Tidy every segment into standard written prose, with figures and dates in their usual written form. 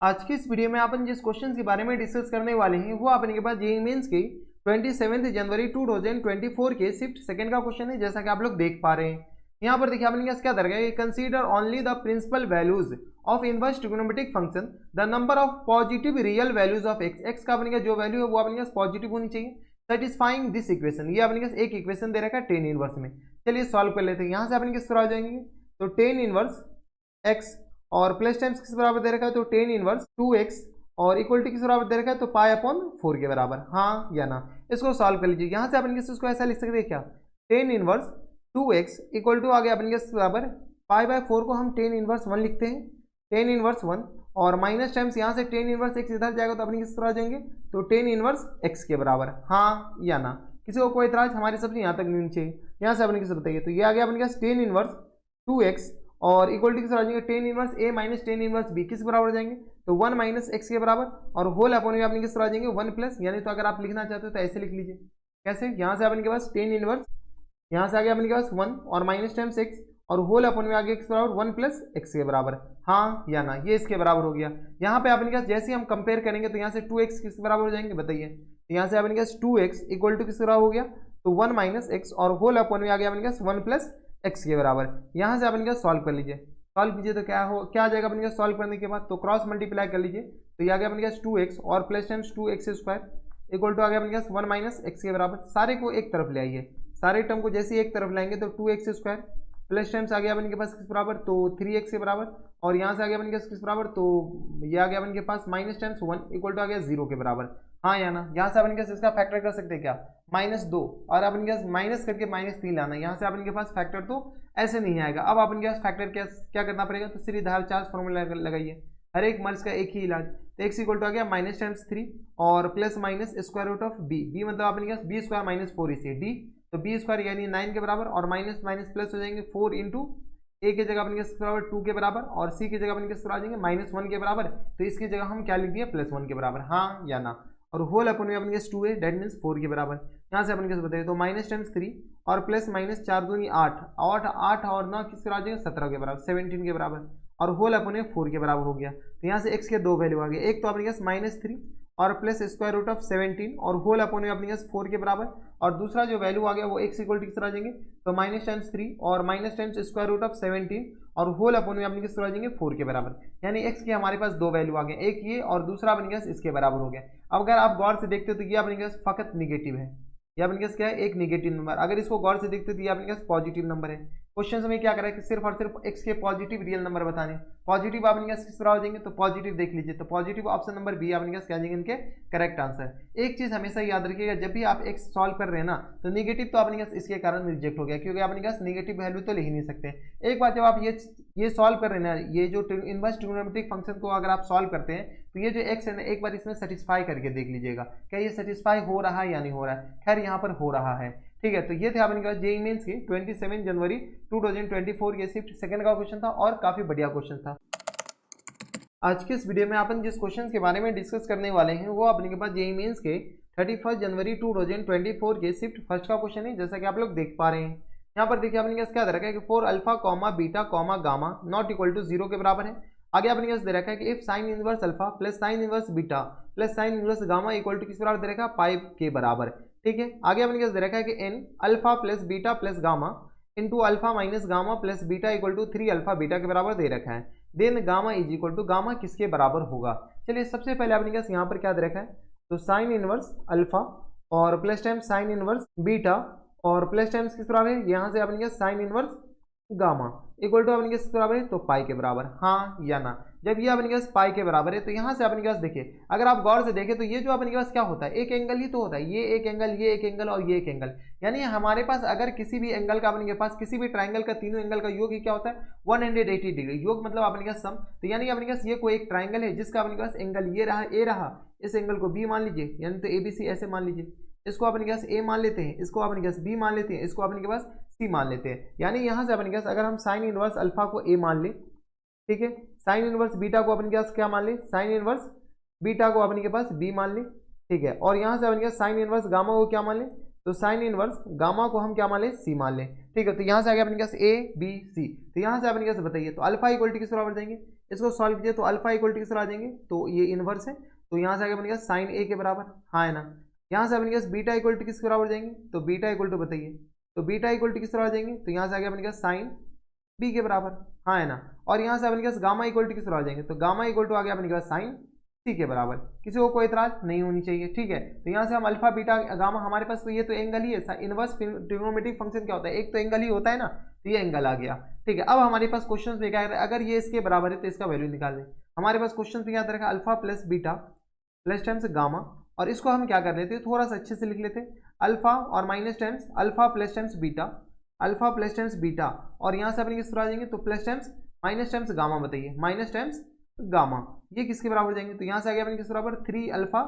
आज की इस वीडियो में अपन जिस क्वेश्चन के बारे में डिस्कस करने वाले हैं वो अपने के पास जेईई मेंस की 27 जनवरी 2024 के शिफ्ट सेकंड का क्वेश्चन है। जैसा कि आप लोग देख पा रहे हैं यहाँ पर देखिए अपने पास क्या दर्ज है, consider only the principal values of inverse trigonometric function the number of positive real values of X. X का अपने का जो वैल्यू है वो अपने पास पॉजिटिव होनी चाहिए सेटिस्फाइंग दिस इक्वेशन। ये अपने पास एक इक्वेशन दे रखा है टेन इनवर्स में। चलिए सॉल्व कर लेते हैं। यहाँ से अपने किस तरह आ जाएंगे तो टेन इनवर्स एक्स और प्लस टाइम्स किस बराबर दे रखा है तो टेन इनवर्स 2x और इक्वल टू किस बराबर दे रखा है तो पाई अपॉन 4 के बराबर, हाँ या ना। इसको सॉल्व कर लीजिए। यहाँ से अपन इसको ऐसा लिख सकते हैं क्या, tan inverse 2x equal to आगे अपन किस बराबर पाई बाय 4 को हम टेन इनवर्स 1 लिखते हैं, टेन इनवर्स 1 और माइनस टाइम्स यहाँ से टेन इनवर्स एक्स इधर जाएगा तो अपन किस तरह आ जाएंगे तो टेन इनवर्स एक्स के बराबर, हाँ या ना। किसी को कोई इतराज, हमारी सब्जी यहाँ तक नहीं चाहिए। यहाँ से अपन किस बताइए तो ये आ गया अपन के टेन इनवर्स 2x और इक्वल टू किस आ जाएंगे टेन इनवर्स ए माइनस टेन इनवर्स बी किस बराबर जाएंगे तो 1 माइनस एक्स के बराबर और होल अपॉन में अपने किस तरह आ जाएंगे 1 प्लस, यानी तो अगर आप लिखना चाहते हो तो ऐसे लिख लीजिए। कैसे, यहाँ से अपने के पास टेन इनवर्स यहाँ से आ गया अपने के पास 1 और माइनस टाइम्स एक्स और होल अपॉन में आ गया किस बराबर 1 प्लस एक्स के बराबर, हाँ या ना। ये इसके बराबर हो गया। यहाँ पे अपने के पास जैसे हम कंपेयर करेंगे तो यहाँ से 2x किस बराबर हो जाएंगे बताइए। तो यहाँ से अपने के पास 2x इक्वल टू किस बराबर हो गया तो 1 माइनस एक्स और होल अपॉन में आ गया अपने के पास 1 प्लस एक्स के बराबर। यहाँ से अपने के पास सॉल्व कर लीजिए। सॉल्व कीजिए तो क्या आ जाएगा अपने पास सॉल्व करने के बाद तो क्रॉस मल्टीप्लाई कर लीजिए तो ये आ गया अपने पास 2x और plus times 2x square equal to आ गया अपने पास 1 माइनस एक्स के बराबर। सारे को एक तरफ ले आइए, सारे टर्म को जैसे एक तरफ लाएंगे तो 2x स्क्वायर प्लस टाइम्स आ गया अपन के पास किस बराबर तो 3x के बराबर और यहाँ से आ गया अपन के पास किस बराबर तो ये आ गया अपन के पास माइनस टाइम्स 1 इक्वल टू आ गया 0 के बराबर, हाँ या ना। यहाँ से अपन के पास इसका फैक्टर कर सकते हैं क्या -2 और अपन के पास माइनस करके -3 लाना। यहाँ से अपन के पास फैक्टर तो ऐसे नहीं आएगा। अब अपन के पास फैक्टर क्या करना पड़ेगा तो सीधे धार चार्ज फॉर्मूला लगाइए, हर एक मर्ज का एक ही इलाज। तो एक्स इक्वल टू आ गया माइनस टाइम्स 3 और plus minus square root of B मतलब अपने पास बी स्क्वायर माइनस 4 इसे डी तो बी स्क्वायर यानी 9 के बराबर और माइनस माइनस प्लस हो जाएंगे 4 इंटू ए की जगह अपने के बराबर 2 के बराबर और सी की जगह अपने के आ जाएंगे -1 के बराबर। तो इसकी जगह हम क्या लिख दिए +1 के बराबर, हाँ या ना। और होल अपन में अपने के 2 है डेट मीन्स 4 के बराबर। यहाँ से अपन के बताइए तो माइनस टाइम्स 3 और प्लस माइनस 4 दूनी 8 8 और 9 किस आ जाएगा 17 के बराबर 17 के बराबर और होल अपन में 4 के बराबर हो गया। तो यहाँ से एक्स के दो वैल्यू आ गए, एक तो अपने पास -3 और प्लस स्क्वायर रूट ऑफ 17 और होल अपॉन में अपने पास 4 के बराबर और दूसरा जो वैल्यू आ गया वो एक्स इक्वल टू किस तरह आ जाएंगे तो माइनस टाइम्स 3 और minus times square root of 17 और होल अपॉन में अपने किस तरह आ जाएंगे 4 के बराबर। यानी एक्स के हमारे पास दो वैल्यू आ गए, एक ये और दूसरा अपने पास इसके बराबर हो गया। अब अगर आप गौर से देखते हो तो ये अपने पास फकत निगेटिव है, ये अपने पास क्या है एक निगेटिव नंबर। अगर इसको गौर से देखते हो तो ये अपने पास पॉजिटिव नंबर है। क्वेश्चन में क्या करा है कि सिर्फ और सिर्फ एक्स के पॉजिटिव रियल नंबर बताने। पॉजिटिव अपने पास किस तरह हो जाएंगे तो पॉजिटिव देख लीजिए तो पॉजिटिव ऑप्शन नंबर बी अपने पास क्या जाएंगे इनके करेक्ट आंसर। एक चीज हमेशा याद रखिएगा, जब भी आप एक्स सॉल्व कर रहे हैं ना तो निगेटिव तो अपने पास इसके कारण रिजेक्ट हो गया क्योंकि अपने पास निगेटिव वैल्यू तो ले ही नहीं सकते। एक बात जब आप ये सॉल्व कर रहे हैं ना, ये जो इनवर्स ट्रिग्नोमेट्रिक फंक्शन को अगर आप सॉल्व करते हैं तो ये जो एक्स है ना एक बार इसमें सेटिस्फाई करके देख लीजिएगा क्या ये सेटिस्फाई हो रहा है या नहीं हो रहा है। खैर यहाँ पर हो रहा है, ठीक है। तो ये थे अपने पास जेईई मेंस की 27 जनवरी 2024 के शिफ्ट सेकंड का क्वेश्चन था और काफी बढ़िया क्वेश्चन था। आज के इस वीडियो में अपन जिस क्वेश्चन के बारे में डिस्कस करने वाले हैं वो अपने के पास जेईई मेंस के 31 जनवरी 2024 के शिफ्ट फर्स्ट का क्वेश्चन है। जैसा कि आप लोग देख पा रहे हैं यहाँ पर देखिए अपने पास क्या दे रखा है कि 4 alpha comma beta comma gamma not equal to 0 के बराबर है। आगे अपने पास दे रखा है कि if sine inverse alpha plus sine inverse beta plus sine inverse gamma equal to किस बराबर दे रखा है पाई के बराबर, ठीक है। आगे अपने पास दे रखा है कि n alpha plus beta plus gamma into alpha minus gamma plus beta equal to 3 alpha beta के बराबर दे रखा है। Then gamma is equal to gamma किसके बराबर होगा। चलिए सबसे पहले अपने पास यहाँ पर क्या दे रखा है तो साइन इनवर्स अल्फा और plus times sine inverse beta और प्लस टाइम्स किस बराबर है यहाँ से अपने पास sine inverse gamma equal to अपने किस बराबर है तो पाई के बराबर, हाँ या ना। जब ये अपने पास पाई के बराबर है तो यहाँ से अपने पास देखिए अगर आप गौर से देखें तो ये जो अपने पास क्या होता है एक एंगल ही तो होता है, ये एक एंगल ये एक एंगल और ये एक एंगल। यानी हमारे पास अगर किसी भी एंगल का अपने पास किसी भी ट्राइंगल का तीनों एंगल का योग ही क्या होता है 180 डिग्री। योग मतलब अपने पास सम। तो यानी अपने पास ये कोई एक ट्राइंगल है जिसका अपने पास एंगल ये रहा ए रहा, इस एंगल को बी मान लीजिए यानी तो ABC ऐसे मान लीजिए, इसको अपने पास ए मान लेते हैं, इसको अपने पास बी मान लेते हैं, इसको अपने के पास सी मान लेते हैं। यानी यहाँ से अपने पास अगर हम साइन इनवर्स अल्फा को ए मान लें, ठीक है, साइन इनवर्स बीटा को अपने पास क्या मान लें साइन इनवर्स बीटा को अपने के पास बी मान लें, ठीक है। और यहाँ से अपने पास साइन इनवर्स गामा को क्या मान लें तो साइन इनवर्स गामा को हम क्या मान लें, सी मान लें। ठीक है, तो यहाँ से आ गया अपने पास ए बी सी। तो यहाँ से अपने कैसे बताइए, तो अल्फा इक्वल टू किस बराबर जाएंगे, इसको सॉल्व कीजिए तो अल्फा इक्वल टू किस बराबर आ जाएंगे, तो ये इनवर्स है तो यहाँ से आ गया अपने पास साइन ए के बराबर, हाँ है ना। यहाँ से अपने पास बीटा इक्वल टू किस बराबर जाएंगे, तो बीटा इक्वल टू बताइए, तो बीटा इक्वल टू किस बराबर जाएंगे, तो यहाँ से आ गया अपने पास साइन बी के बराबर, हाँ है ना। और यहाँ से अपने पास गामा इक्वल टू किस बराबर जाएंगे, तो गामा इक्वल टू आ गया अपने पास साइन सी के बराबर। किसी को कोई इतराज नहीं होनी चाहिए। ठीक है, तो यहाँ से हम अल्फा बीटा गामा, हमारे पास तो ये तो एंगल ही है। इनवर्स ट्रिग्नोमेट्रिक फंक्शन क्या होता है, एक तो एंगल ही होता है ना, तो ये एंगल आ गया। ठीक है, अब हमारे पास क्वेश्चन में क्या है, अगर ये इसके बराबर है तो इसका वैल्यू निकाल दें। हमारे पास क्वेश्चन में याद रखा alpha plus beta plus times gamma, और इसको हम क्या कर लेते हैं, थोड़ा सा अच्छे से लिख लेते हैं, अल्फा और minus times alpha plus times beta, alpha plus times beta, और यहाँ से अपने किस तरह आ जाएंगे, तो plus times minus times gamma, बताइए माइनस टाइम्स गामा, ये किसके बराबर जाएंगे, तो यहाँ से आ गया अपने किस बराबर 3 अल्फा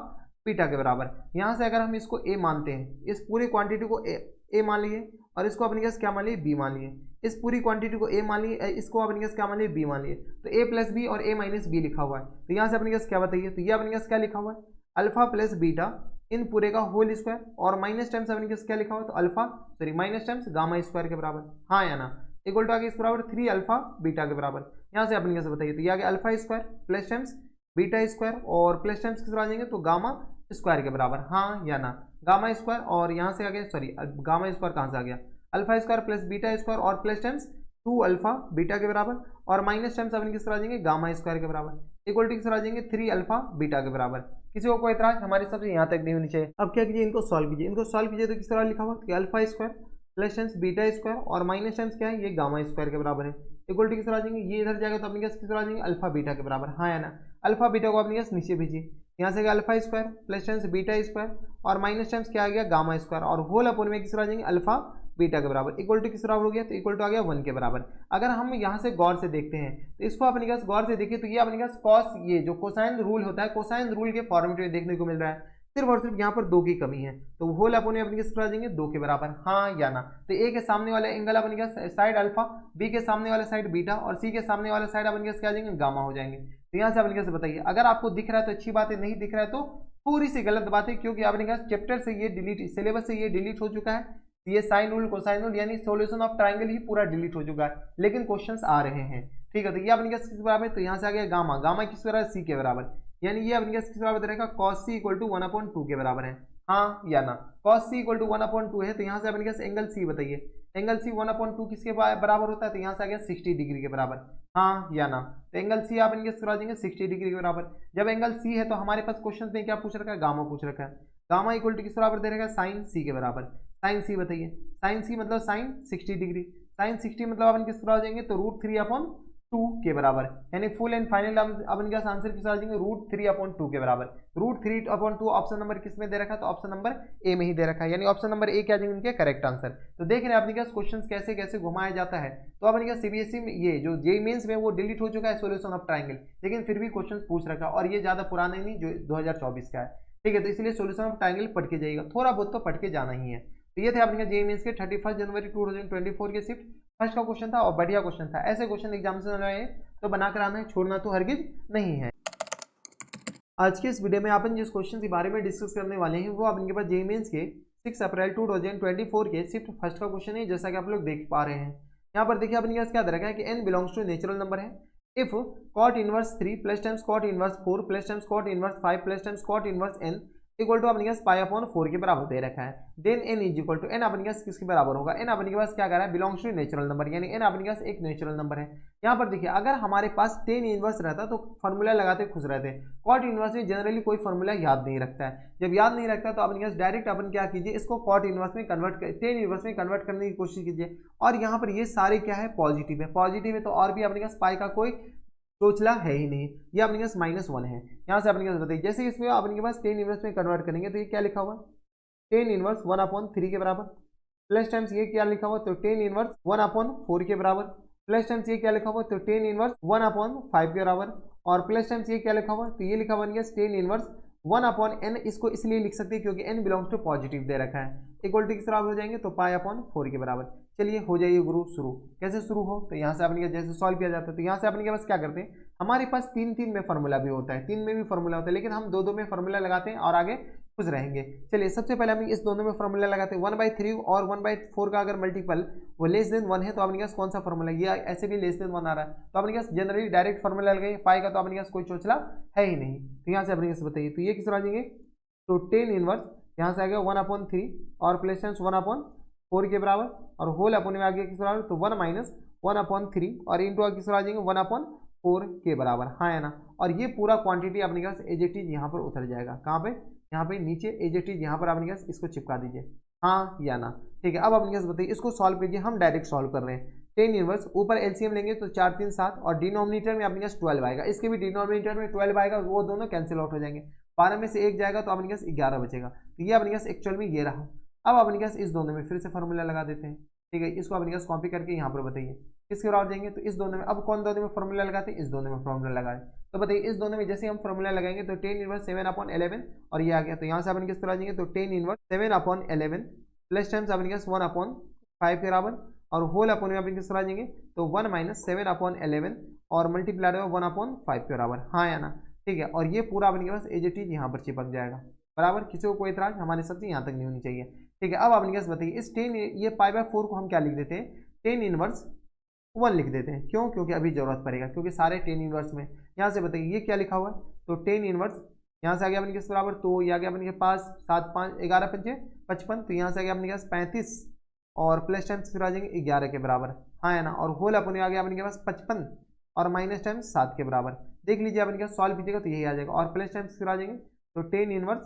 बीटा के बराबर। यहाँ से अगर हम इसको ए मानते हैं, इस पूरी क्वांटिटी को ए मान लिए, और इसको अपने केस क्या मान लिए, बी मान लिए, इस पूरी क्वांटिटी को ए मान लिए, इसको अपने केस क्या मान लिए, बी मान लिए, तो ए प्लस बी और ए माइनस बी लिखा हुआ है। तो यहाँ से अपने केस क्या बताइए, तो ये अपने केस क्या लिखा हुआ है, अल्फा प्लस बीटा इन पूरे का होल स्क्वायर, और माइनस टाइम्स अपने केस क्या लिखा हुआ है, तो alpha sorry minus times gamma square के बराबर, हाँ या ना, इक्वल टू आ गया इस बराबर 3 अल्फा बीटा के बराबर। यहाँ से अपने कैसे बताइए, तो ये आ गया alpha square plus times beta square, और प्लस टाइम्स किस तरह आ जाएंगे, तो गामा स्क्वायर के बराबर, हाँ या ना, गामा स्क्वायर, और यहाँ से आ गया सॉरी गामा स्क्वायर कहाँ से आ गया, alpha square plus beta square और प्लस टाइम्स 2 अल्फा बीटा के बराबर, और माइनस टाइम्स अपने किस तरह आ जाएंगे, गामा स्क्वायर के बराबर, इक्वल टू किस तरह आ जाएंगे 3 अल्फा बीटा के बराबर। किसी को कोई इतराज हमारे सबसे यहाँ तक नहीं होनी चाहिए। अब क्या कीजिए, इनको सॉल्व कीजिए, इनको सॉल्व कीजिए तो किस तरह लिखा हुआ कि alpha square plus times beta square और माइनस टाइम्स क्या है, ये गामा स्क्वायर के बराबर है, इक्वल टू किस तरह आ जाएंगे, ये इधर जाएगा तो अपने किस तरह आ जाएंगे, अल्फा बीटा के बराबर, हाँ या ना। अल्फा बीटा को अपने पास नीचे भेजिए, यहाँ से alpha square plus times beta square और माइनस टाइम्स क्या आ गया, गामा स्क्वायर, और होल अपोन में किस तरह आ जाएंगे, अल्फा बीटा के बराबर, इक्वल टू किस बराबर हो गया, तो इक्वल टू आ गया 1 के बराबर। अगर हम यहाँ से गौर से देखते हैं तो इसको अपने पास गौर से देखिए, तो ये अपने पास कॉस, ये जो कोसाइन रूल होता है, कोसाइन रूल के फॉर्मेट में देखने को मिल रहा है, सिर्फ और सिर्फ यहाँ पर 2 की कमी है, तो होल अपन में अपने किस तरह आ जाएंगे, 2 के बराबर, हाँ या ना। तो ए के सामने वाले एंगल अपन का साइड अल्फा, बी के सामने वाला साइड बीटा, और सी के सामने वाला साइड अपन क्या आ जाएंगे, गामा हो जाएंगे। तो यहाँ से अपन कैसे बताइए, अगर आपको दिख रहा है तो अच्छी बात है, नहीं दिख रहा है तो पूरी सी गलत बात है, क्योंकि अपने का चैप्टर से ये डिलीट, सिलेबस से ये डिलीट हो चुका है, ये साइन रूल कोसाइन रूल यानी सॉल्यूशन ऑफ ट्रायंगल ही पूरा डिलीट हो चुका है, लेकिन क्वेश्चंस आ रहे हैं। ठीक है, तो ये अपने किस बराबर है, तो यहाँ से आ गया गामा, गामा किस बराबर, सी के बराबर, यानी ये अपने किस बराबर रहेगा, cos c इक्वल टू 1/2 के बराबर है, हाँ या ना। cos c इक्वल टू 1/2 है, तो यहाँ से अपने पास एंगल सी बताइए, एंगल सी 1/2 किसके बराबर होता है, तो यहाँ से आ गया 60 डिग्री के बराबर, हाँ या ना। तो एंगल सी आप इनके आ जाएंगे 60 डिग्री के बराबर। जब एंगल सी है तो हमारे पास क्वेश्चन में क्या पूछ रखा है, गामा पूछ रखा है, गामा इक्वल टू किस बराबर दे रहेगा, साइन सी के बराबर। साइन सी बताइए, साइन सी मतलब साइन 60 डिग्री, साइन 60 मतलब अपन किस तरह आ जाएंगे, तो √3/2 के बराबर, यानी फुल एंड फाइनल अपन का आंसर किस आ जाएंगे, √3/2 के बराबर। √3/2 ऑप्शन नंबर किस में दे रखा है, तो ऑप्शन नंबर ए में ही दे रखा है, यानी ऑप्शन नंबर ए क्या जाएंगे उनके करेक्ट आंसर। तो देख रहे हैं अपने पास क्वेश्चन कैसे कैसे घुमाया जाता है। तो अपने का सीबीएसई में ये जो जेईई मेंस में वो डिलीट हो चुका है सॉल्यूशन ऑफ ट्रायंगल, लेकिन फिर भी क्वेश्चन पूछ रखा है, और ये ज्यादा पुराना ही नहीं, जो 2024 का है। ठीक है, तो इसलिए सॉल्यूशन ऑफ ट्रायंगल पढ़ के जाइएगा, थोड़ा बहुत तो पढ़ के जाना ही है। तो ये थे अपने जेईई मेंस के 31 जनवरी 2024 के शिफ्ट फर्स्ट का क्वेश्चन था, और बढ़िया क्वेश्चन था। ऐसे क्वेश्चन एग्जाम से आए तो बनाकर आना है, छोड़ना तो हरगिज नहीं है। आज के इस वीडियो में अपन जिस क्वेश्चन के बारे में डिस्कस करने वाले हैं वो अपने पास जेईई मेंस के 6 अप्रैल 2024 के शिफ्ट फर्स्ट का क्वेश्चन है, जैसा कि आप लोग देख पा रहे हैं। यहाँ पर देखिए अपने पास क्या दे रखा है कि n belongs to natural number है if cot inverse 3 plus times cot inverse 4 plus times cot inverse 5 plus times cot inverse n equal to अपने पास π/4 के बराबर दे रखा है। Then n is equal to n अपने पास किसके बराबर होगा, n अपने के पास क्या कर रहा है, बिलोंग्स टू नेचुरल नंबर, यानी n अपने पास एक नेचुरल नंबर है। यहाँ पर देखिए अगर हमारे पास tan इनवर्स रहता तो फॉर्मूला लगाते खुश रहते, cot इनवर्स में जनरली कोई फॉर्मूला याद नहीं रखता है। जब याद नहीं रखता तो अपने पास डायरेक्ट अपन क्या कीजिए, इसको cot इनवर्स में कन्वर्ट कर tan इनवर्स में कन्वर्ट करने की कोशिश कीजिए। और यहाँ पर ये सारे क्या है, पॉजिटिव है, पॉजिटिव है तो और भी अपने पास पाई का कोई सोचला है ही नहीं, ये अपने पास -1 है। यहाँ से अपने पास बताइए, जैसे इसमें अपने पास tan इनवर्स में कन्वर्ट करेंगे तो ये क्या लिखा हुआ है, tan इनवर्स 1/3 के बराबर, प्लस टाइम्स ये क्या लिखा हुआ, तो tan इनवर्स 1/4 के बराबर, प्लस टाइम्स ये क्या लिखा हुआ, तो tan इनवर्स 1/5 के बराबर, और प्लस टाइम्स ये क्या लिखा हुआ, तो ये लिखा हुआ है tan इनवर्स 1/n, इसको इसलिए लिख सकते हैं क्योंकि n बिलोंग्स टू पॉजिटिव दे रखा है, इक्वल टू किस बराबर हो जाएंगे, तो π/4 के बराबर। चलिए हो जाइए गुरु शुरू। कैसे शुरू हो, तो यहाँ से अपने जैसे सॉल्व किया जाता है, तो यहाँ से अपने के पास क्या करते हैं, हमारे पास 3 में फार्मूला भी होता है, 3 में भी फार्मूला होता है, लेकिन हम 2 में फार्मूला लगाते हैं और आगे खुश रहेंगे। चलिए सबसे पहले हम इस दोनों में फॉर्मूला लगाते हैं। 1/3 और 1/4 का अगर मल्टीपल वो लेस देन 1 है तो आपने पास कौन सा फॉर्मूला, ये ऐसे भी लेस देन 1 आ रहा है तो आपने पास जनरली डायरेक्ट फॉर्मूला लगाइए। पाई का तो आपने पास कोई चोचला है ही नहीं, तो यहाँ से अपने पास बताइए तो ये किस तरह आ जाएंगे, तो टेन इनवर्स यहाँ से आ गया 1/3 और प्लस टाइम्स 1/4 के बराबर और होल अपन में आ गया किस बराबर, तो 1 माइनस 1/3 और इंटू किस आ जाएंगे 1/4 के बराबर, हाँ है ना। और ये पूरा क्वांटिटी अपने पास एज इट इज यहाँ पर उतर जाएगा, कहाँ पे, यहाँ पे नीचे एज इट इज यहाँ पर अपने पास इसको चिपका दीजिए, हाँ या ना। ठीक है, अब अपने पास बताइए इसको सॉल्व कीजिए, हम डायरेक्ट सॉल्व कर रहे हैं। टेन इनवर्स ऊपर एलसीएम लेंगे तो 4 3 7 और डिनोमिनेटर में अपने पास 12 आएगा, इसके भी डिनोमिनेटर में 12 आएगा, वो दोनों कैंसिल आउट हो जाएंगे। 12 में से 1 जाएगा तो अपने पास 11 बचेगा, तो ये अपने पास एक्चुअल में ये रहा। अब अपने पास इस दोनों में फिर से फॉर्मूला लगा देते हैं। ठीक है, इसको अपने पास कॉपी करके यहाँ पर बताइए किसके बराबर देंगे, तो इस दोनों में, अब कौन दोनों में फॉर्मूला लगाते हैं, इस दोनों में फॉर्मूला लगाए। तो बताइए इस दोनों में जैसे हम फॉर्मूला लगाएंगे तो टेन इनवर्स 7/11 और ये आ गया, तो यहाँ से अपन किस तरह आ जाएंगे, तो टेन इनवर्स 7/11 प्लस टाइम्स अपन किस 1/5 के बराबर और होल अपन में अपन किस तरह आ जाएंगे, तो 1 माइनस 7/11 और मल्टीप्लाइड बाय 1/5 के बराबर, हाँ या ना। ठीक है, और ये पूरा अपने के पास एज इट इज यहाँ पर चिपक जाएगा बराबर, किसी को कोई इतराज हमारे सबसे यहाँ तक नहीं होनी चाहिए। ठीक है, अब अपने पास बताइए इस टेन, ये π/4 को हम क्या लिख देते हैं, टेन इनवर्स 1 लिख देते हैं, क्यों, क्योंकि अभी जरूरत पड़ेगा, क्योंकि सारे टेन इनवर्स में। यहाँ से बताइए ये क्या लिखा हुआ है, तो टेन इनवर्स यहाँ से आ गया अपने किस बराबर, तो ये आ गया अपने के पास 7 5 11 5 55, तो यहाँ से आ गया अपने के पास 35 और प्लस टाइम्स फिर आ जाएंगे 11 के बराबर, हाँ है ना। और होल अपने आ गया अपने के पास 55 और माइनस टाइम्स 7 के बराबर। देख लीजिए अपने के पास सॉल्व कीजिएगा तो यही आ जाएगा, और प्लस टाइम्स फिर आ जाएंगे तो टेन इनवर्स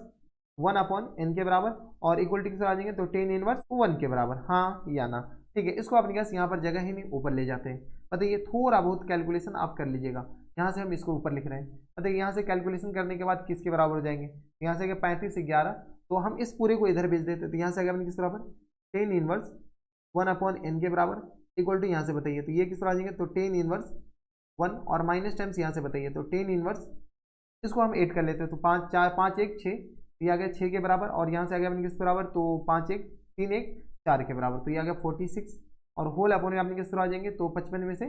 1/n के बराबर और इक्वल टू किस आ जाएंगे, तो टेन इनवर्स 1 के बराबर, हाँ या ना। ठीक है, इसको अपने पास यहाँ पर जगह ही नहीं ऊपर ले जाते हैं। बताइए थोड़ा बहुत कैलकुलेशन आप कर लीजिएगा, यहाँ से हम इसको ऊपर लिख रहे हैं। बताइए यहाँ से कैलकुलेशन करने के बाद किसके बराबर हो जाएंगे, यहाँ से 35 11, तो हम इस पूरे को इधर भेज देते, तो यहाँ से आ गया अपने किस बराबर, टेन इनवर्स 1/n के बराबर इक्वल टू यहाँ से बताइए तो ये किस तरह आ जाएंगे, तो टेन इनवर्स 1 और माइनस टाइम्स यहाँ से बताइए तो टेन इनवर्स, इसको हम ऐड कर लेते हैं तो 5 4 5 1 6, ये आ गया 6 के बराबर और यहाँ से आ गया अपने किस बराबर, तो 5 1 3 1 4 के बराबर, तो ये आ गया 46 और होल अपने अपने किस तरह आ जाएंगे, तो 55 में से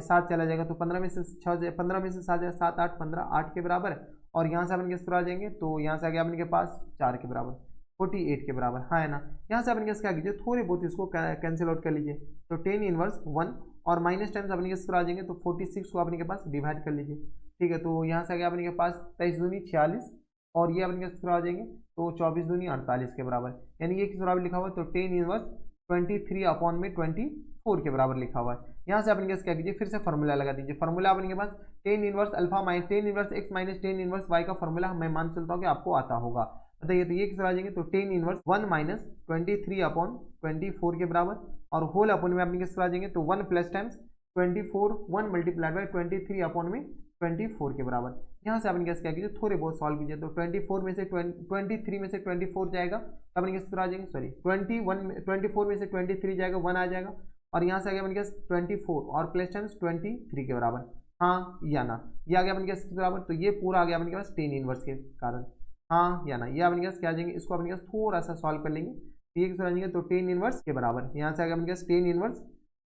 7 चला जाएगा तो 15 में से 6 15 में से 7 7 8 15 8 के बराबर और यहाँ से अपन किस तरह आ जाएंगे, तो यहाँ से आ गया अपने के पास 4 के बराबर 48 के बराबर, हाँ है ना। यहाँ से अपन क्या कीजिए थोड़े बहुत इसको कैंसिल आउट कर लीजिए, तो टेन इनवर्स 1 और माइनस टाइम्स अपने किस तरह आ जाएंगे, तो 46 को अपने के पास डिवाइड कर लीजिए। ठीक है, तो यहाँ से आ गया अपने के पास 23 दूनी 46 और ये अपने किस तरह आ जाएंगे, तो 24 दूनी 48 के बराबर, यानी ये किस बराबर लिखा हुआ है, तो टेन इनवर्स 23/24 के बराबर लिखा हुआ है। यहाँ से अपन क्या कीजिए फिर से फॉर्मूला लगा दीजिए। फॉर्मूला अपन के पास tan inverse alpha minus tan inverse X minus tan inverse Y का फॉर्मूला मैं मान चलता हूँ कि आपको आता होगा। बताइए तो ये किस तरह आ जाएंगे, तो टेन इनवर्स 1 माइनस 23/24 के बराबर और होल अपन में अपने किस तरह आ जाएंगे, तो 1 प्लस टाइम्स 24 1 मल्टीप्लाइड बाई 23/24 के बराबर। यहाँ से अपन क्या कीजिए थोड़े बहुत सॉल्व कीजिए, तो 24 में से 23 में से 24 जाएगा तो अपन किस तरह आ जाएंगे, सॉरी 24 में से 23 जाएगा 1 आ जाएगा और यहाँ से आ गया अपन 24 और प्लस टाइम्स 23 के बराबर, हाँ या ना। ये आ गया अपन किस बराबर, तो ये पूरा आ गया अपन के पास टेन इनवर्स के कारण, हाँ या ना। ये अपन क्या आ जाएंगे, इसको अपन थोड़ा सा सॉल्व कर लेंगे, ये किस तरह आ जाएंगे, तो टेन इनवर्स के बराबर यहाँ से आ गया अपन टेन इनवर्स।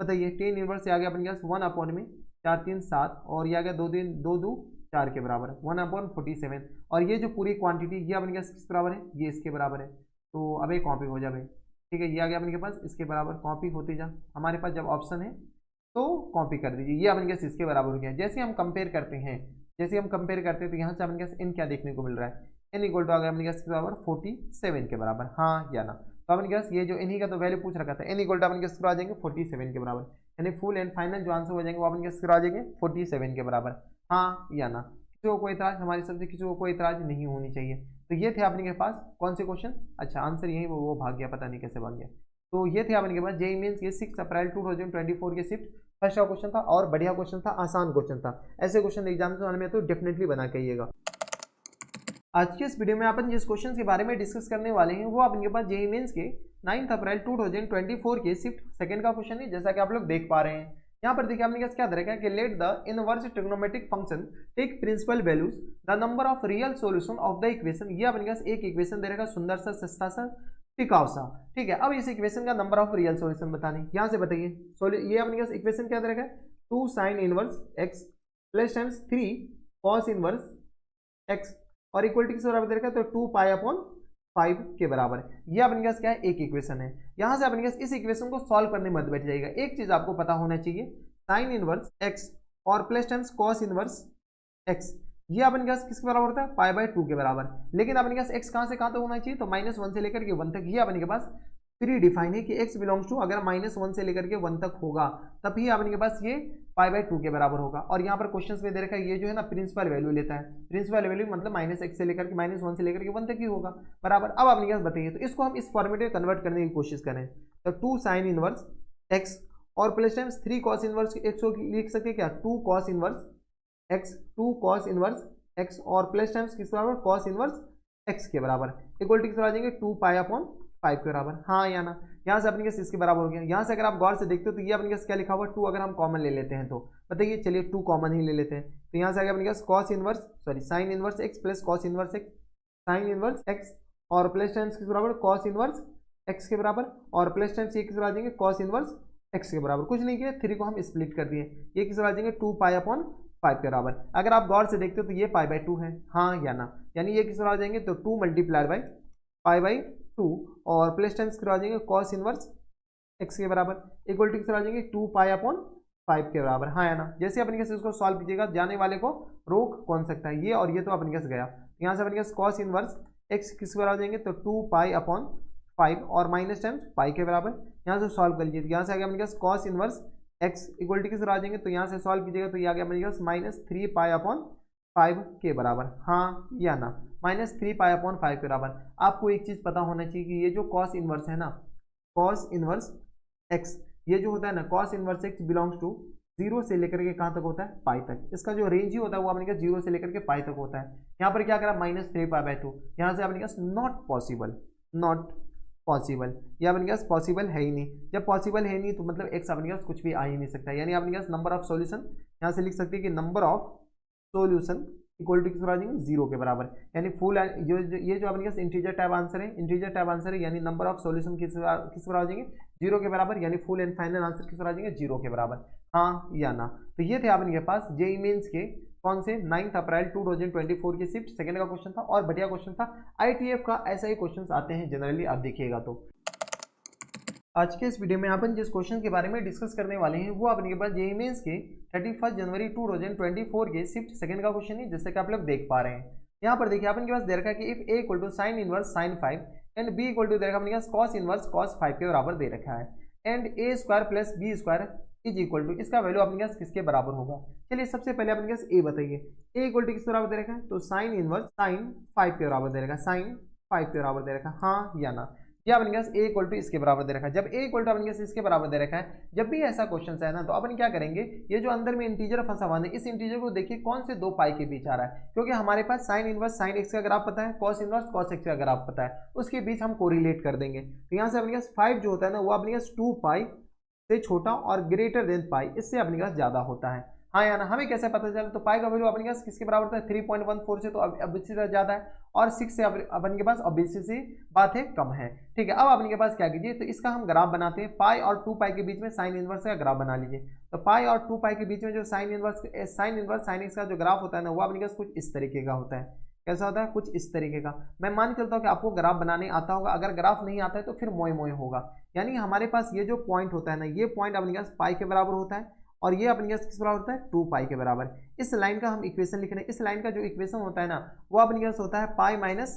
बताइए टेन इनवर्स से आ गया अपन 1 में 4 3 7 और ये आ गया 2 दिन 2 2 4 के बराबर 1/47 और ये जो पूरी क्वांटिटी ये अपन किस बराबर है, ये इसके बराबर है। तो अब एक कॉपी हो जाए भाई, ठीक है, ये आ गया अपन के पास इसके बराबर, कॉपी होती जा, हमारे पास जब ऑप्शन है तो कॉपी कर दीजिए, ये अपन के इसके बराबर हो गया। जैसे हम कंपेयर करते हैं तो यहाँ से अपन के इन क्या देखने को मिल रहा है, एन इक्वल टू आ गया अपने इसके बराबर 47 के बराबर, हाँ या ना। तो अपन के ये जो इन्हीं का तो वैल्यू पूछ रखा था, एन इक्वल टू अपन के आ जाएंगे 47 के बराबर, यानी फुल एंड फाइनल जो आंसर हो जाएंगे वो अपन के आ जाएंगे 47 के बराबर, हाँ या ना। किसी को कोई इतराज, हमारी सबसे किसी को कोई इतराज नहीं होनी चाहिए। तो ये थे अपने के पास कौन से क्वेश्चन, अच्छा आंसर यही वो भाग गया, पता नहीं कैसे भाग गया। तो ये थे अपने के पास जेईई मेंस के 6 अप्रैल 2024 के शिफ्ट फर्स्ट का क्वेश्चन था और बढ़िया क्वेश्चन था, आसान क्वेश्चन था। ऐसे क्वेश्चन एग्जाम में तो डेफिनेटली बना के आइएगा। आज के इस वीडियो में अपन जिस क्वेश्चन के बारे में डिस्कस करने वाले हैं वो अपने पास जेईई मेंस के 9 अप्रैल 2024 के शिफ्ट सेकंड का क्वेश्चन है, जैसा कि आप लोग देख पा रहे हैं। यहाँ पर देखिए आपने क्या दे रखा है कि let the inverse trigonometric function take principal values the number of real solution of the equation. ये अपने पास एक इक्वेशन दे रखा, सुंदर सा सस्ता सा टिकाऊ सा, ठीक है। अब इस इक्वेशन का नंबर ऑफ रियल सॉल्यूशन बताने, यहाँ से बताइए ये अपने पास इक्वेशन क्या दे रखा है, 2 sin inverse x plus times 3 cos inverse x और इक्वलिटी किस बराबर दे रखा है, तो 2 पाई अपॉन 5 के बराबर। ये अपने पास क्या है, एक इक्वेशन है। यहां से अपने पास इस इक्वेशन को सॉल्व करने मत बैठ जाएगा। एक चीज आपको पता होना चाहिए, साइन इनवर्स एक्स और plus times cos inverse x, ये अपने पास किसके बराबर होता है, पाई बाय 2 के बराबर। लेकिन अपने पास एक्स कहां से कहां तक होना चाहिए, तो -1 से लेकर के 1 तक। ये अपने के पास प्री डिफाइन है कि x बिलोंग्स टू अगर -1 से लेकर के 1 तक होगा तब ही अपने के पास ये पाई बाय 2 के बराबर होगा। और यहाँ पर क्वेश्चन में दे रखा है ये जो है ना प्रिंसिपल वैल्यू लेता है। प्रिंसिपल वैल्यू मतलब -x से लेकर के -1 से लेकर के 1 तक ही होगा बराबर। अब अपने के पास बताइए, तो इसको हम इस फॉर्मेट में कन्वर्ट करने की कोशिश करें, तो 2 साइन इनवर्स x और plus times 3 cos inverse x को लिख सकते हैं क्या, 2 cos inverse x, 2 cos inverse x और प्लस टाइम्स किस बराबर, कॉस इनवर्स x के बराबर, इक्वल टू किस आ जाएंगे, 2 पाई अपॉन 5 के बराबर। हाँ या ना, यहाँ से अपने इसके बराबर हो गया। यहाँ से अगर आप गौर से देखते हो तो ये अपने क्या लिखा हुआ, 2 अगर हम कॉमन ले लेते हैं तो बताइए, चलिए 2 कॉमन ही ले लेते हैं। तो यहाँ से आगे अपने cos inverse sine inverse x plus cos inverse x, sine inverse x और प्लस टाइम्स किस बराबर, कॉस इनवर्स x के बराबर, और प्लस टाइम्स ये किस बराबर आ जाएंगे, कॉस इनवर्स x के बराबर। कुछ नहीं किया, 3 को हम स्प्लिट कर दिए, ये किस बराबर आ जाएंगे, 2 पाई अपॉन 5 के बराबर। अगर आप गौर से देखते हो तो ये पाई बाय 2 है, हाँ या ना, यानी ये किस बराबर आ जाएंगे, तो 2 मल्टीप्लाइड बाई पाई बाई 2 और प्लस टाइम्स किस आ जाएंगे, कॉस इनवर्स x के बराबर, इक्वल टू किस आ जाएंगे, 2 पाई अपॉन 5 के बराबर। हाँ या ना, जैसे अपने कैसे इसको सॉल्व कीजिएगा, जाने वाले को रोक कौन सकता है, ये और ये तो अपने कैसे गया। यहाँ से अपने कैसे कॉस इनवर्स x किस बराबर आ जाएंगे, तो 2 पाई अपॉन 5 और माइनस टाइम्स पाई के बराबर। यहाँ से सॉल्व कर लीजिए, यहाँ से आगे अपने कैसे cos inverse x equal to किस आ जाएंगे, तो यहाँ से सॉल्व कीजिएगा तो ये आ गया अपने पास -3 पाई अपॉन 5 के बराबर। हाँ या ना, -3 पाई अपॉन 5 के बराबर। आपको एक चीज पता होना चाहिए कि ये जो कॉस इनवर्स है ना, कॉस इनवर्स x, ये जो होता है ना cos inverse x belongs to 0 से लेकर के कहाँ तक होता है, पाई तक। इसका जो रेंज ही होता है वो अपने 0 से लेकर के पाई तक होता है। यहाँ पर क्या करा, -3 पाई बाय 2, यहाँ से अपने पास नॉट पॉसिबल, नॉट पॉसिबल, ये अपने पास पॉसिबल है ही नहीं। जब पॉसिबल है नहीं तो मतलब x अपने पास कुछ भी आ ही नहीं सकता, यानी अपने पास नंबर ऑफ सॉल्यूशन यहाँ से लिख सकते हैं कि number of solution equal to किस बराबर, 0 के बराबर। यानी फुल ये जो अपने पास इंटीजर टाइप आंसर है, इंटीजर टाइप आंसर है, यानी नंबर ऑफ सॉल्यूशन किस बराबर आ जाएंगे, 0 के बराबर, यानी फुल एंड फाइनल आंसर किस बराबर आ जाएंगे, 0 के बराबर। हाँ या ना, तो ये थे अपने पास जेईई मेंस के कौन से 9 अप्रैल 2024 के शिफ्ट सेकंड का क्वेश्चन था, और बढ़िया क्वेश्चन था। ITF का ऐसा ही क्वेश्चन आते हैं जनरली, आप देखिएगा। तो आज के इस वीडियो में अपन जिस क्वेश्चन के बारे में डिस्कस करने वाले हैं वो अपने के पास जेईई मेंस के 31 जनवरी 2024 के शिफ्ट सेकंड का क्वेश्चन है, जैसे कि आप लोग देख पा रहे हैं। यहाँ पर देखिए अपन के पास दे रखा है कि if a equal to sine inverse sine 5 and b equal to दे रखा है अपने पास कॉस इनवर्स कॉस 5 के बराबर दे रखा है, and a square plus b square is equal to, इसका वैल्यू अपने पास किसके बराबर होगा। चलिए सबसे पहले अपने पास a बताइए, a इक्वल टू किस बराबर दे रखा है, तो साइन इनवर्स साइन 5 के बराबर दे रखा है, साइन 5 के बराबर दे रखा है। हाँ या ना, ये अपने पास a इक्वल टू इसके बराबर दे रखा है। जब a इक्वल टू अपने पास इसके बराबर दे रखा है, जब भी ऐसा क्वेश्चन है ना, तो अपन क्या करेंगे, ये जो अंदर में इंटीजर फंसा हुआ है, इस इंटीजर को देखिए कौन से दो पाई के बीच आ रहा है, क्योंकि हमारे पास साइन इनवर्स साइन एक्स का ग्राफ पता है, कॉस इनवर्स कॉस एक्स का ग्राफ पता है, उसके बीच हम कोरिलेट कर देंगे। तो यहाँ से अपने पास 5 जो होता है ना, वो अपने पास 2 पाई से छोटा और ग्रेटर देन पाई, इससे अपने पास ज्यादा होता है। हाँ या ना, हमें कैसे पता चला, तो पाई का वैल्यू अपने पास किसके बराबर होता है, 3.14 से, तो अब इससे ज्यादा है, और 6 से अपन के पास ऑब्वियसली सी बात है कम है। ठीक है, अब अपने के पास क्या कीजिए, तो इसका हम ग्राफ बनाते हैं। पाई और 2 पाई के बीच में साइन इनवर्स का ग्राफ बना लीजिए। तो पाई और 2 पाई के बीच में जो साइन इनवर्स साइन एक्स का जो ग्राफ होता है ना, वो अपने पास कुछ इस तरीके का होता है। कैसा होता है, कुछ इस तरीके का। मैं मान चलता हूँ कि आपको ग्राफ बनाने आता होगा, अगर ग्राफ नहीं आता है तो फिर मोए मोए होगा। यानी हमारे पास ये जो पॉइंट होता है ना, ये पॉइंट अपने पास पाई के बराबर होता है, और ये अपने पास किस बराबर होता है, 2 पाई के बराबर। इस लाइन का हम इक्वेशन लिख रहे हैं, इस लाइन का जो इक्वेशन होता है ना, वो अपने पास होता है पाई माइनस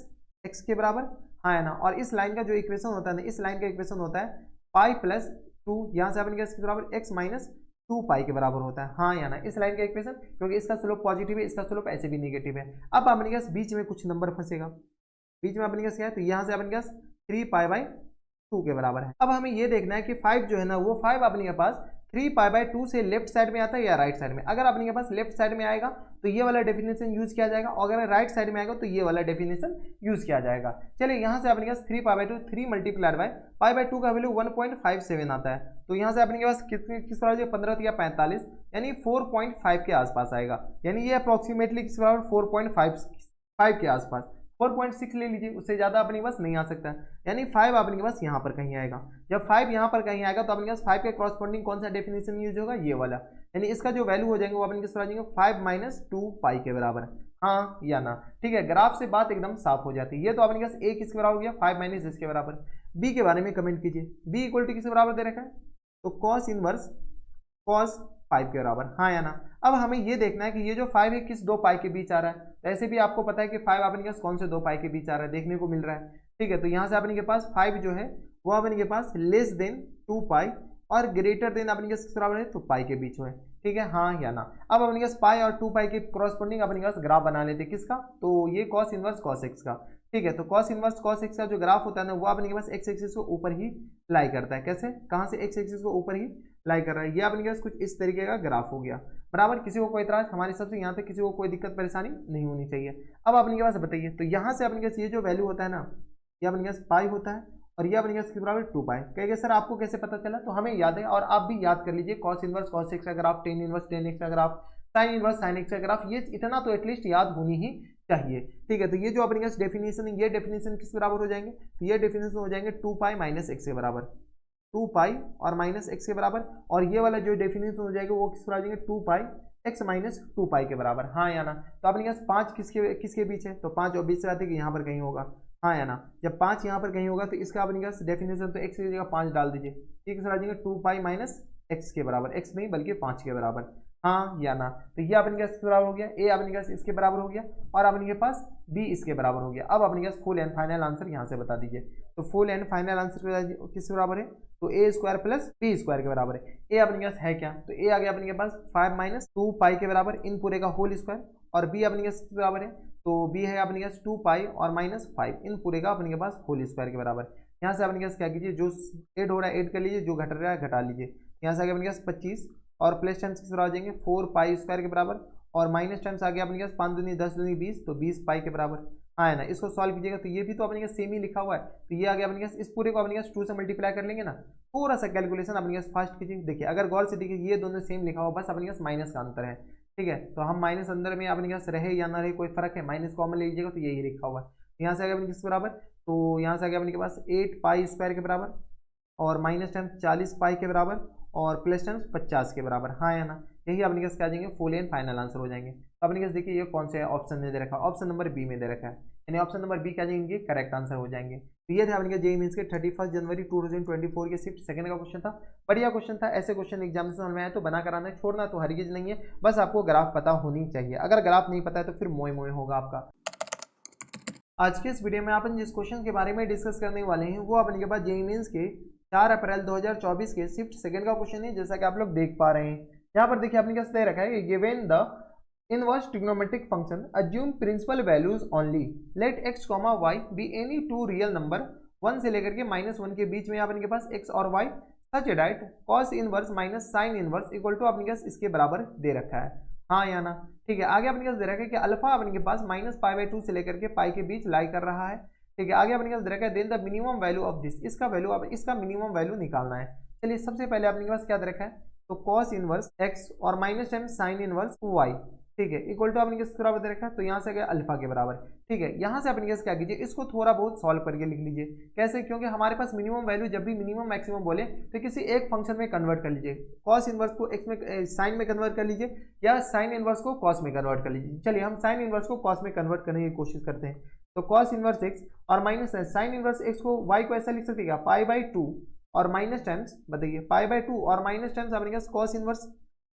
एक्स के बराबर। हाँ है ना, और इस लाइन का जो इक्वेशन होता है ना, इस लाइन का इक्वेशन होता है पाई प्लस 2, यहाँ से अपने पास किस बराबर, एक्स माइनस 2 पाई के बराबर होता है। हाँ या ना, इस लाइन का इक्वेशन, क्योंकि इसका स्लोप पॉजिटिव है, इसका स्लोप ऐसे भी नेगेटिव है। अब अपने पास बीच में कुछ नंबर फंसेगा, बीच में अपने पास क्या है, तो यहाँ से अपने पास 3 पाई बाई 2 के बराबर है। अब हमें ये देखना है कि 5 जो है ना, वो 5 अपने पास 3 पाई बाई 2 से लेफ्ट साइड में आता है या राइट साइड में। अगर अपने पास लेफ्ट साइड में आएगा तो ये वाला डेफिनेशन यूज किया जाएगा, और अगर राइट साइड में आएगा तो ये वाला डेफिनेशन यूज किया जाएगा। चलिए यहाँ से अपने पास 3 पाई by 2, 3 multiplied by pi by 2 का वैल्यू 1.57 आता है। तो यहाँ से अपने पास किस तरह से 15 या 45, यानी 4.5 के आसपास आएगा। यानी ये अप्रोक्सीमेटली किस बराबर, 4.5 के आसपास। 4.6 ले लीजिए, उससे ज्यादा अपने पास नहीं आ सकता है। यानी 5 अपने पास यहाँ पर कहीं आएगा। जब 5 यहाँ पर कहीं आएगा तो अपने पास 5 के कॉरस्पॉन्डिंग कौन सा डेफिनेशन यूज होगा, ये वाला। यानी इसका जो वैल्यू हो जाएंगे वो अपने किस तरह आ जाएंगे, 5 माइनस 2 पाई के बराबर। हाँ या ना। ठीक है, ग्राफ से बात एकदम साफ हो जाती है। ये तो अपने पास a किसके बराबर हो गया, 5 माइनस इसके बराबर। b के बारे में कमेंट कीजिए, b इक्वल टू किसके बराबर दे रखा है, तो कॉस इनवर्स कॉस 5 के बराबर, हाँ या ना। अब हमें ये देखना है कि ये जो 5 है किस दो पाई के बीच आ रहा है। तो ऐसे भी आपको पता है कि 5 अपने पास कौन से दो पाई के बीच आ रहा है, देखने को मिल रहा है। ठीक है, तो यहाँ से अपने के पास 5 जो है वो अपने के पास लेस देन 2 पाई और ग्रेटर देन अपने के बराबर है तो पाई के बीच में। ठीक है, हाँ या ना। अब अपने पास पाई और 2 पाई के क्रॉसपोंडिंग अपने पास ग्राफ बना लेते किसका, तो ये कॉस इनवर्स कॉस एक्स का। ठीक है, तो कॉस इनवर्स कॉस एक्स का जो ग्राफ होता है ना वो अपने के पास एक्स एक्सिस को ऊपर ही लाई करता है। कैसे, कहाँ से एक्स एक्सिस को ऊपर ही लाई कर रहा है, ये अपने के पास कुछ इस तरीके का ग्राफ हो गया बराबर। किसी को कोई इतराज, हमारे सबसे यहाँ तक किसी को कोई दिक्कत परेशानी नहीं होनी चाहिए। अब अपने के पास बताइए, तो यहाँ से अपने के पास ये जो वैल्यू होता है ना, ये अपने के पास पाई होता है और ये अपने के पास किस बराबर 2 पाई। कहेंगे सर आपको कैसे पता चला, तो हमें याद है और आप भी याद कर लीजिए, कॉस इनवर्स कॉस एक्स का graph, tan inverse tan X का graph, sine inverse sine X का ग्राफ, ये इतना तो एटलीस्ट याद होनी ही चाहिए। ठीक है, तो ये जो अपने पास डेफिनेशन है, ये डेफिनेशन किस बराबर हो जाएंगे, तो ये डेफिनेशन हो जाएंगे 2 पाई माइनस एक्स के बराबर, 2 पाई और माइनस एक्स के बराबर। और ये वाला जो डेफिनेशन हो जाएगा वो किस बराबर हो जाएंगे, 2 पाई एक्स माइनस 2 पाई के बराबर, हाँ या ना। तो अपने पास 5 किसके बीच है, तो 5 ऑब्वियस बात है कि यहाँ पर कहीं होगा, हाँ या ना। जब 5 यहाँ पर कहीं होगा तो इसका अपने पास डेफिनेशन, तो एक्स की जगह 5 डाल दीजिए, ये किस आ जाएगा 2 पाई माइनस एक्स के बराबर, एक्स नहीं बल्कि 5 के बराबर, हाँ या ना। तो ये अपने पास इसके बराबर हो गया, ए अपने पास इसके बराबर हो गया और अपने के पास बी इसके बराबर हो गया। अब अपने पास फुल एंड फाइनल आंसर यहाँ से बता दीजिए, तो फुल एंड फाइनल आंसर किसके बराबर है, तो ए स्क्वायर प्लस बी स्क्वायर के बराबर है। ए अपने पास है क्या, तो ए आ गया अपने के पास 5 माइनस 2 पाई के बराबर इन पूरे का होल स्क्वायर, और बी अपने पास किसके बराबर है, तो बी है अपने पास 2 पाई और माइनस 5 इन पूरे का अपने के पास होल स्क्वायर के बराबर। यहाँ से अपने पास क्या कीजिए, जो ऐड हो रहा है ऐड कर लीजिए, जो घट रहा है घटा लीजिए। यहाँ से आगे अपने पास 25 और प्लस टाइम्स किस बराबर आ जाएंगे 4 पाई स्क्वायर के बराबर, और माइनस टाइम्स आ गया अपने पास 5 दूनी 10 दूनी 20, तो 20 पाई के बराबर, हाँ है ना। इसको सॉल्व कीजिएगा तो ये भी तो अपने पास सेम ही लिखा हुआ है, तो ये आ गया अपने पास, इस पूरे को अपने पास 2 से मल्टीप्लाई कर लेंगे ना, थोड़ा सा कैलकुलेशन अपने पास फास्ट कीजिए। देखिए अगर गौर से देखिए ये दोनों सेम लिखा हुआ, बस अपने पास माइनस का अंतर है। ठीक है, तो हम माइनस अंदर में अपने पास रहे या ना रहे कोई फर्क है, माइनस कॉमन ले लीजिएगा तो यही लिखा हुआ है। यहाँ से आ गया अपने किस बराबर, तो यहाँ से आ गया अपने के पास 8 पाई स्क्वायर के बराबर और माइनस टाइम्स 40 पाई के बराबर और प्लस टाइम्स 50 के बराबर, हाँ या ना। यही अपने पास क्या आ जाएंगे, फुल एंड फाइनल आंसर हो जाएंगे। तो अपने पास देखिए ये कौन सा ऑप्शन में दे रखा है, ऑप्शन नंबर बी में दे रखा है, यानी ऑप्शन नंबर बी क्या जाएंगे, करेक्ट आंसर हो जाएंगे। तो ये थे अपने जेईई मेंस के 31 जनवरी 2024 के शिफ्ट सेकंड का क्वेश्चन था। बढ़िया क्वेश्चन था, ऐसे क्वेश्चन एग्जामिनेशन में आए तो बना कराना है, छोड़ना तो हरगिज नहीं है, बस आपको ग्राफ पता होनी चाहिए। अगर ग्राफ नहीं पता है तो फिर मोए मोए होगा आपका। आज के इस वीडियो में अपन जिस क्वेश्चन के बारे में डिस्कस करने वाले हैं वो अपने के पास जेईई मेंस के 4 अप्रैल 2024 के शिफ्ट सेकंड का क्वेश्चन है, जैसा कि आप लोग देख पा रहे हैं। यहाँ पर देखिए अपने पास दे रखा है, given the inverse trigonometric function assume principal values only, let x comma y be any two real number 1 से लेकर के -1 के बीच में अपने के पास x और y such that cos inverse minus sine inverse equal to अपने पास इसके बराबर दे रखा है, हाँ या ना। ठीक है, आगे अपने पास दे रखा है कि अल्फा अपने के पास -π/2 से लेकर के पाई के बीच लाई कर रहा है। ठीक है, आगे अपने पास दे रखा है then the minimum value of this, इसका वैल्यू अब इसका मिनिमम वैल्यू निकालना है। चलिए सबसे पहले अपने के पास क्या दे रखा है, तो कॉस इनवर्स x और minus time sine inverse y, ठीक है, इक्वल टू अपने किस बराबर दे रखा है, तो यहाँ से गया अल्फा के बराबर। ठीक है, यहाँ से अपने क्या कीजिए, इसको थोड़ा बहुत सॉल्व करके लिख लीजिए। कैसे, क्योंकि हमारे पास मिनिमम वैल्यू जब भी मिनिमम मैक्सिमम बोले तो किसी एक फंक्शन में कन्वर्ट कर लीजिए, कॉस इनवर्स को एक्स में साइन में कन्वर्ट कर लीजिए या साइन इनवर्स को कॉस में कन्वर्ट कर लीजिए। चलिए हम साइन इनवर्स को कॉस में कन्वर्ट करने की कोशिश करते हैं। तो कॉस इनवर्स एक्स और माइनस साइन इनवर्स एक्स को वाई को ऐसा लिख सकते हैं π/2 और माइनस टाइम्स, बताइए π/2 और माइनस टाइम्स अपने पास कॉस इनवर्स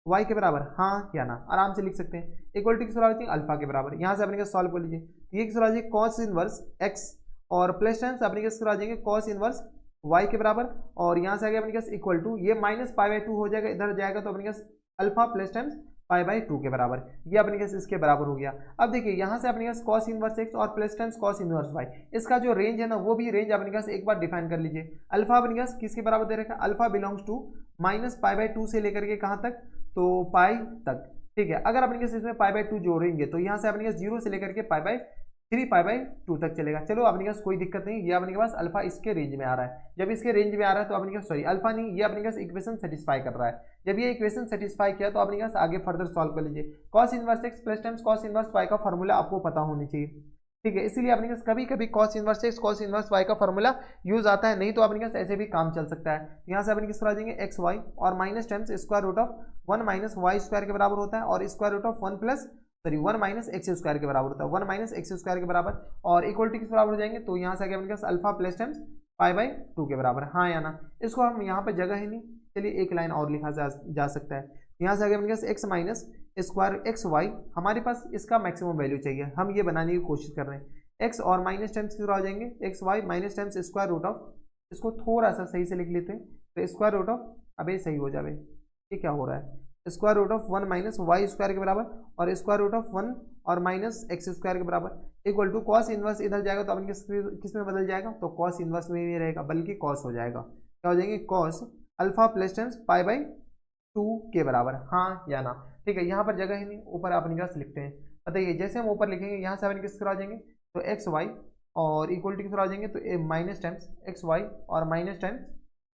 y के बराबर, हाँ या ना, आराम से लिख सकते हैं। इक्वल टू किस बराबर, अल्फा के बराबर। यहाँ से अपने का सॉल्व कर लीजिए, ये किस बराबर कॉस इनवर्स x और प्लस टाइम्स अपने किस बराबर जाएंगे कॉस इनवर्स y के बराबर, और यहाँ से आगे अपने पास इक्वल टू ये -π/2 हो जाएगा, इधर जाएगा तो अपने पास अल्फा प्लस टाइम्स π/2 के बराबर, ये अपने पास इसके बराबर हो गया। अब देखिए यहाँ से अपने पास कॉस इनवर्स x और plus times cos inverse y, इसका जो रेंज है ना वो भी रेंज अपने पास एक बार डिफाइन कर लीजिए। अल्फा अपने पास किसके बराबर दे रखा है, अल्फा बिलोंग्स टू -π/2 से लेकर के कहाँ तक, तो पाई तक। ठीक है, अगर अपने इसमें π/2 जोड़ेंगे तो यहाँ से अपने पास 0 से लेकर के π/3 π/2 तक चलेगा। चलो अपने पास कोई दिक्कत नहीं, ये अपने के पास अल्फा इसके रेंज में आ रहा है। जब इसके रेंज में आ रहा है तो अपने पास सॉरी अल्फा नहीं, ये अपने पास इक्वेशन सेटिस्फाई कर रहा है। जब ये इक्वेशन सेटिस्फाई किया तो अपने पास आगे फर्दर सॉल्व कर लीजिए। Cos inverse x plus times cos inverse Y का फॉर्मूला आपको पता होनी चाहिए। ठीक है, इसीलिए अपने पास कभी कभी cos inverse x cos inverse Y का फॉर्मूला यूज आता है, नहीं तो अपने पास ऐसे भी काम चल सकता है। यहाँ से अपने किस तरह आ जाएंगे एक्स वाई और minus times square root of 1 - y² के बराबर होता है और square root of 1 + sorry 1 minus x square के बराबर होता है, 1 माइनस एक्स स्क्वायर के बराबर, और इक्वल टू किस बराबर हो जाएंगे, तो यहाँ से आगे अपने पास alpha plus times pi by 2 के बराबर, हाँ या ना। इसको हम यहाँ पर जगह ही नहीं, चलिए एक लाइन और लिखा जा सकता है। यहाँ से आगे अपने पास X minus square X Y, हमारे पास इसका मैक्सिमम वैल्यू चाहिए, हम ये बनाने की कोशिश कर रहे हैं। एक्स और माइनस टाइम्स किस तरह हो जाएंगे, x y minus times square root of, इसको थोड़ा सा सही से लिख लेते हैं, तो स्क्वायर रूट ऑफ, अब ये सही हो जाए, ये क्या हो रहा है, square root of 1 minus y square के बराबर और स्क्वायर रूट ऑफ 1 और माइनस एक्स स्क्वायर के बराबर इक्वल टू कॉस इनवर्स, इधर जाएगा तो अपन किस में बदल जाएगा, तो कॉस इनवर्स में ही रहेगा, बल्कि कॉस हो जाएगा, क्या हो जाएंगे, cos alpha plus tens pi by 2 के बराबर, हाँ या ना। ठीक है, यहाँ पर जगह ही नहीं, ऊपर अपने पास लिखते हैं। बताइए जैसे हम ऊपर लिखेंगे यहाँ से अपन किस तरह आ जाएंगे, तो एक्स वाई और इक्वल टू किस तरह आ जाएंगे, तो माइनस टाइम्स एक्स वाई और minus times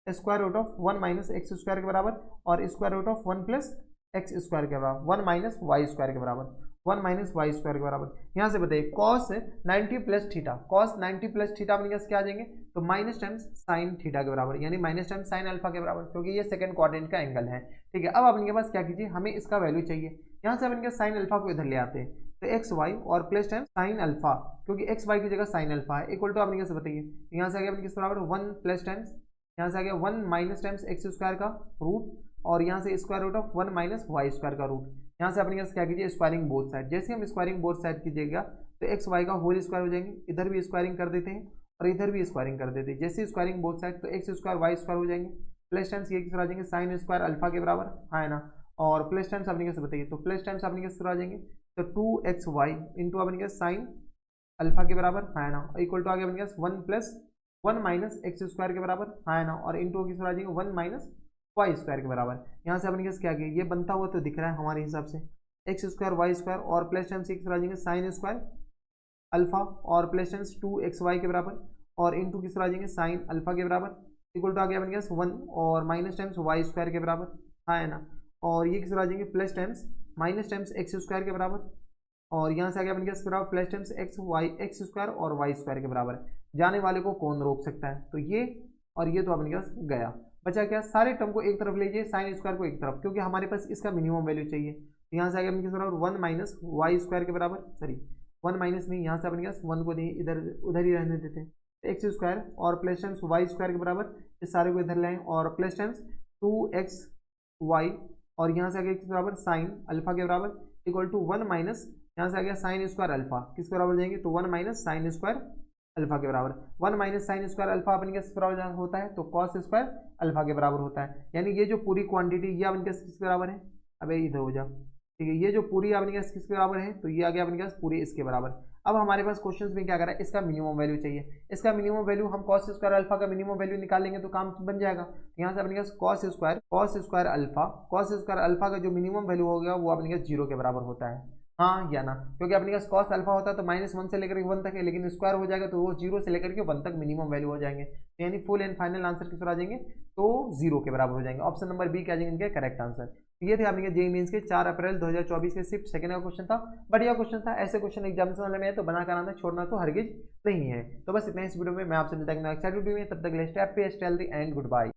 square root of 1 minus x square के बराबर और square root of 1 plus x square के बराबर, 1 माइनस वाई स्क्वायर के बराबर, 1 माइनस वाई स्क्वायर के बराबर। यहाँ से बताइए cos 90 plus theta, cos 90 plus theta अपने पास क्या आ जाएंगे, तो माइनस टाइम्स साइन थीटा के बराबर, यानी माइनस टाइम्स साइन अल्फा के बराबर, क्योंकि ये सेकंड क्वाड्रेंट का एंगल है। ठीक है, अब अपने पास क्या कीजिए, हमें इसका वैल्यू चाहिए, यहाँ से अपने साइन अल्फा को इधर ले आते हैं, तो एक्स वाई और प्लस टाइम साइन अल्फा, क्योंकि एक्स वाई की जगह साइन अल्फा है, इक्वल टू अपने से बताइए, यहाँ से आगे अपने किस बराबर 1 प्लस टाइम्स, यहाँ से आगे 1 माइनस टाइम्स एक्स स्क्वायर का रूट और यहाँ से square root of 1 minus y square का रूट। यहाँ से अपने पास क्या कीजिए, स्क्वायरिंग बोथ साइड, जैसे हम स्क्वायरिंग बोथ साइड कीजिएगा तो एक्स वाई का होल स्क्वायर हो जाएंगे, इधर भी स्क्वायरिंग कर देते हैं और इधर भी स्क्वायरिंग कर देते हैं, जैसे स्क्वायरिंग बोथ साइड तो एक्स स्क्वायर वाई स्क्वायर हो जाएंगे, प्लस टाइम्स ये किस तरह आ जाएंगे, साइन स्क्वायर अल्फा के बराबर, हाँ है ना, और प्लस टाइम्स अपने कैसे बताइए, तो प्लस टाइम्स अपने किस तरह आ जाएंगे, तो 2एक्स वाई इंटू अपने साइन अल्फा के बराबर, हाँ है ना, इक्वल टू आगे अपने 1 प्लस 1 माइनस एक्स स्क्वायर के बराबर, हाँ है ना, और इंटू किस तरह आ जाएंगे 1 माइनस वाई स्क्वायर के बराबर। यहाँ से अपने क्या किया, ये बनता हुआ तो दिख रहा है हमारे हिसाब से, एक्स स्क्वायर वाई स्क्वायर और प्लस टाइम्स किस तरह आ जाएंगे, साइन स्क्वायर अल्फा और प्लस टाइम्स 2एक्स वाई के बराबर और इंटू किस तरह आ जाएंगे, साइन अल्फा के बराबर, इक्वल टू आ गया अपने 1 और माइनस टाइम्स वाई स्क्वायर के बराबर, हाँ है ना, और ये किस तरह आ जाएंगे, plus times minus times x square के बराबर और यहाँ से आगे अपने क्या बराबर प्लस टाइम्स एक्स स्क्वायर और वाई स्क्वायर के बराबर। जाने वाले को कौन रोक सकता है, तो ये और ये तो अपने पास गया, बचा क्या, सारे टर्म को एक तरफ लीजिए, साइन स्क्वायर को एक तरफ, क्योंकि हमारे पास इसका मिनिमम वैल्यू चाहिए। यहाँ से आगे अपने किस बराबर 1 माइनस वाई स्क्वायर के बराबर, सॉरी 1 माइनस नहीं, यहाँ से अपने पास 1 को नहीं, इधर उधर ही रहने देते हैं, एक्स स्क्वायर और प्लस टाइम्स वाई स्क्वायर के बराबर, इस सारे को इधर लाएं और प्लस टाइम्स 2एक्स वाई और यहाँ से आगे किस बराबर साइन अल्फा के बराबर इक्वल टू 1 माइनस, यहाँ से आ गया साइन स्क्वायर अल्फा किस बराबर जाएंगे, तो 1 माइनस साइन स्क्वायर अल्फा के बराबर, 1 माइनस साइन स्क्वायर अल्फा अपन किस बराबर होता है, तो कॉस स्क्वायर अल्फा के बराबर होता है। यानी ये जो पूरी क्वांटिटी ये अपन किस बराबर है, अब इधर हो जा, ठीक है, ये जो पूरी अपने पास किसके बराबर है, तो ये आ गया अपने पास पूरी इसके बराबर। अब हमारे पास क्वेश्चंस में क्या करा है, इसका मिनिमम वैल्यू चाहिए, इसका मिनिमम वैल्यू हम कॉस स्क्वायर अल्फा का मिनिमम वैल्यू निकालेंगे तो काम बन जाएगा। यहाँ से अपने पास कॉस स्क्वायर अल्फा का जो मिनिमम वैल्यू होगा वो अपने पास 0 के बराबर होता है, हाँ या ना, क्योंकि अपने पास कॉस अल्फा होता है तो -1 से लेकर 1 तक है, लेकिन स्क्वायर हो जाएगा तो वो 0 से लेकर के 1 तक मिनिमम वैल्यू हो जाएंगे, यानी फुल एंड फाइनल आंसर किस तरह आ जाएंगे, तो 0 के बराबर हो जाएंगे। ऑप्शन नंबर बी क्या जाएंगे इनके करेक्ट आंसर। ये थे आपके जेईई मेंस के 4 अप्रैल 2024 के शिफ्ट सेकंड का क्वेश्चन था, बढ़िया क्वेश्चन था। ऐसे क्वेश्चन एग्जामिनेशन वाले में तो बनाकर आना, छोड़ना तो हरगिज नहीं है। तो बस इतना इस वीडियो में, मैं आपसे मिलता हूं नेक्स्ट वीडियो में, तब तक stay happy, stay healthy and good bye.